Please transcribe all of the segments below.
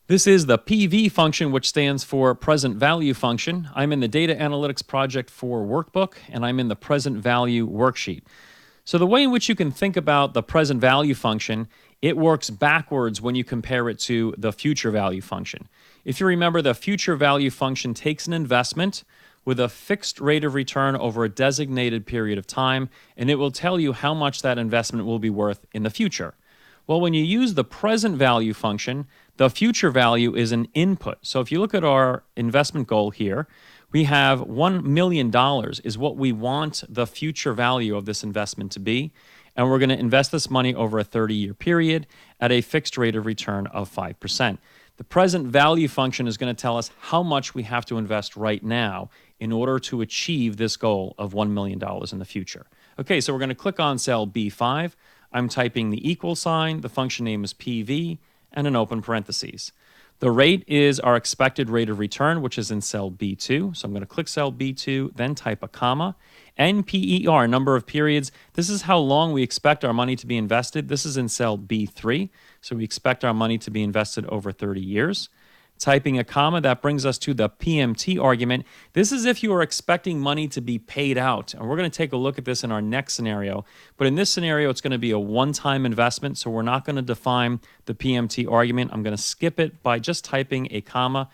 This is the PV function, which stands for present value function. I'm in the data analytics project for Workbook, and I'm in the present value worksheet. So the way in which you can think about the present value function, it works backwards when you compare it to the future value function. If you remember, the future value function takes an investment with a fixed rate of return over a designated period of time, and it will tell you how much that investment will be worth in the future. Well, when you use the present value function, the future value is an input. So if you look at our investment goal here, we have $1 million is what we want the future value of this investment to be. And we're going to invest this money over a 30-year period at a fixed rate of return of 5%. The present value function is going to tell us how much we have to invest right now in order to achieve this goal of $1 million in the future. Okay, so we're going to click on cell B5. I'm typing the equal sign, the function name is PV, and an open parentheses. The rate is our expected rate of return, which is in cell B2. So I'm going to click cell B2, then type a comma. NPER, number of periods. This is how long we expect our money to be invested. This is in cell B3. So we expect our money to be invested over 30 years. Typing a comma, that brings us to the PMT argument. This is if you are expecting money to be paid out. And we're going to take a look at this in our next scenario. But in this scenario, it's going to be a one-time investment, so we're not going to define the PMT argument. I'm going to skip it by just typing a comma.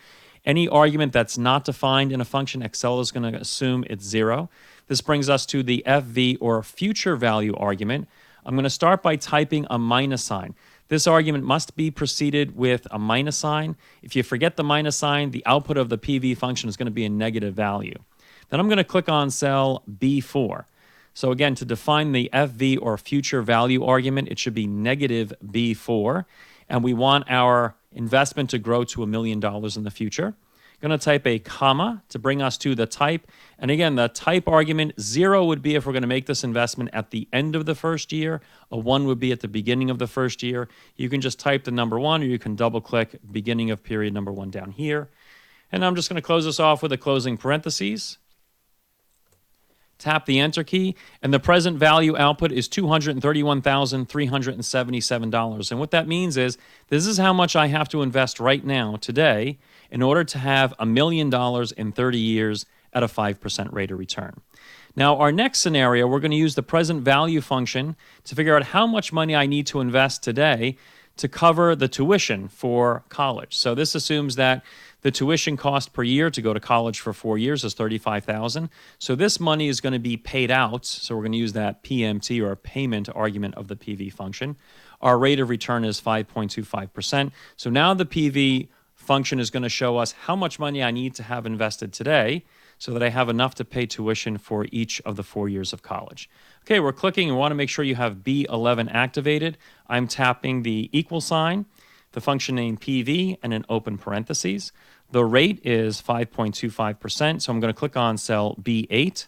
Any argument that's not defined in a function, Excel is going to assume it's 0. This brings us to the FV, or future value argument. I'm going to start by typing a minus sign. This argument must be preceded with a minus sign. If you forget the minus sign, the output of the PV function is going to be a negative value. Then I'm going to click on cell B4. So again, to define the FV, or future value argument, it should be negative B4. And we want our investment to grow to $1 million in the future. Going to type a comma to bring us to the type. And again, the type argument, 0 would be if we're going to make this investment at the end of the first year. A 1 would be at the beginning of the first year. You can just type the number 1, or you can double click beginning of period number 1 down here. And I'm just going to close this off with a closing parentheses. Tap the enter key, and the present value output is $231,377. And what that means is this is how much I have to invest right now, today, in order to have $1 million in 30 years at a 5% rate of return. Now, our next scenario, we're going to use the present value function to figure out how much money I need to invest today to cover the tuition for college. So this assumes that the tuition cost per year to go to college for 4 years is $35,000. So this money is going to be paid out. So we're going to use that PMT, or payment argument of the PV function. Our rate of return is 5.25%. So now the PV function is going to show us how much money I need to have invested today so that I have enough to pay tuition for each of the 4 years of college. Okay, we're clicking. We want to make sure you have B11 activated. I'm tapping the equal sign, the function name PV, and an open parentheses. The rate is 5.25%, so I'm going to click on cell B8.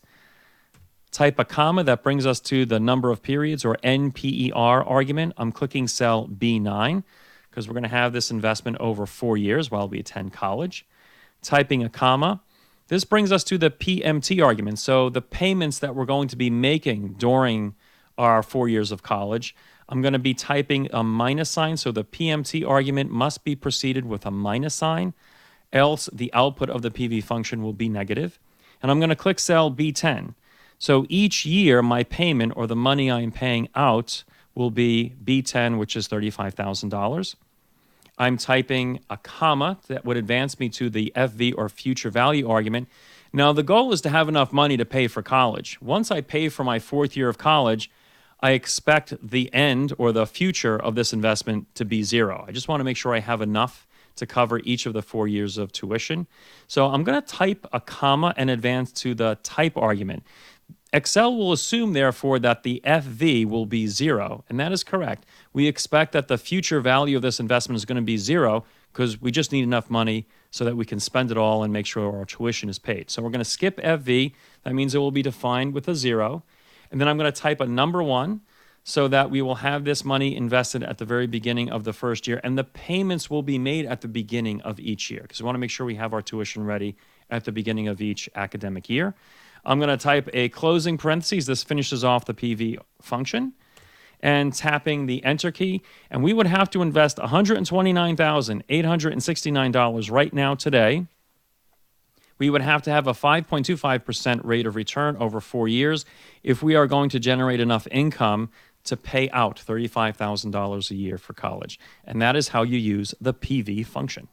Type a comma, that brings us to the number of periods, or NPER argument. I'm clicking cell B9 because we're going to have this investment over 4 years while we attend college. Typing a comma. This brings us to the PMT argument, so the payments that we're going to be making during our 4 years of college. I'm going to be typing a minus sign, so the PMT argument must be preceded with a minus sign, else the output of the PV function will be negative. And I'm going to click cell B10. So each year, my payment, or the money I'm paying out, will be B10, which is $35,000. I'm typing a comma that would advance me to the FV, or future value argument. Now, the goal is to have enough money to pay for college. Once I pay for my 4th year of college, I expect the end, or the future of this investment, to be 0. I just want to make sure I have enough to cover each of the 4 years of tuition. So I'm going to type a comma and advance to the type argument. Excel will assume, therefore, that the FV will be 0, and that is correct. We expect that the future value of this investment is going to be 0 because we just need enough money so that we can spend it all and make sure our tuition is paid. So we're going to skip FV. That means it will be defined with a 0. And then I'm going to type a number 1 so that we will have this money invested at the very beginning of the first year, and the payments will be made at the beginning of each year because we want to make sure we have our tuition ready at the beginning of each academic year. I'm going to type a closing parentheses. This finishes off the PV function. and tapping the enter key, and we would have to invest $129,869 right now today. We would have to have a 5.25% rate of return over 4 years if we are going to generate enough income to pay out $35,000 a year for college. And that is how you use the PV function.